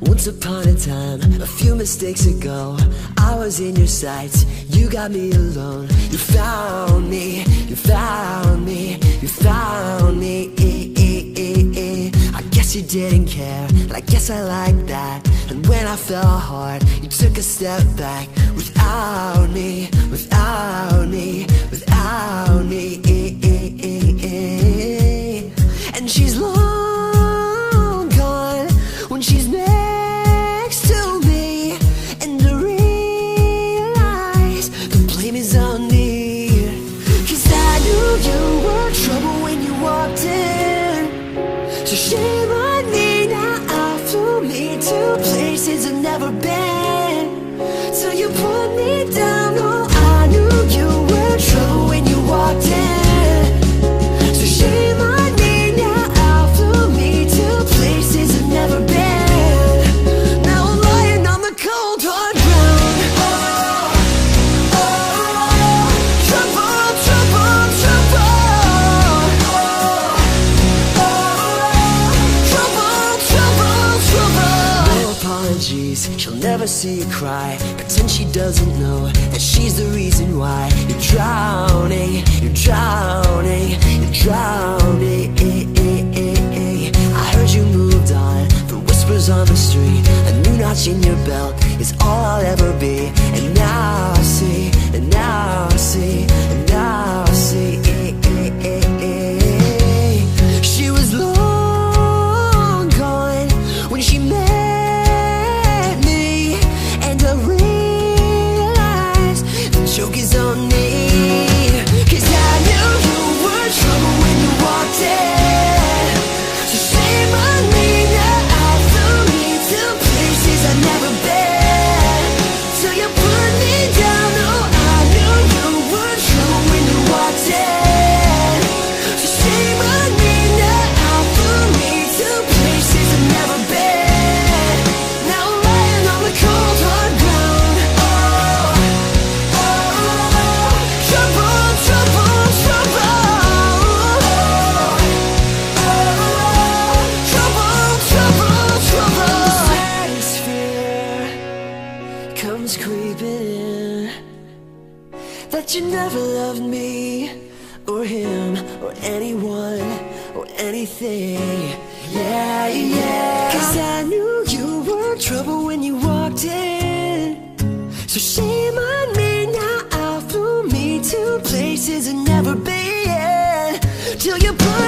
Once upon a time, a few mistakes ago, I was in your sights, you got me alone. You found me, you found me, you found me. I guess you didn't care, but I guess I like that. And when I fell hard, you took a step back. Without me, without me, without me. And she's long gone when she's next to me, and I realize the blame is on me. Cause I knew you were trouble when you walked in, so shame on me now. I flew me to places I've never been, so you put me down. Oh, I knew you were trouble when you walked in, so shame on me now. I flew me to places I've never been. Now I'm lying on the cold hard ground. Oh, trouble, trouble, trouble. Trouble, trouble, trouble. No apologies, she'll never see you cry. Pretend she doesn't know that she's the reason why you're drowning, you're drowning, you're drowning. I heard you moved on from whispers on the street. A new notch in your belt is all I'll ever be. And now I see, and now I see, and now I see. She was long gone when she met me, and I realized the joke is on me. Cause I knew you were trouble when you walked in, so shame on me now. I flew me to places I've never been, till you put me down. Oh, I knew you were trouble when you walked in, so shame on me now. I flew me to places I've never been. Now I'm lying on the cold hard ground. Trouble, trouble, trouble. Trouble, trouble, trouble. The saddest fear comes creeping in, that you never loved me, or him, or anyone, or anything. Yeah, yeah. Cause I knew you were trouble when you walked in, so shame on me now. I flew me to places I've never been, till you put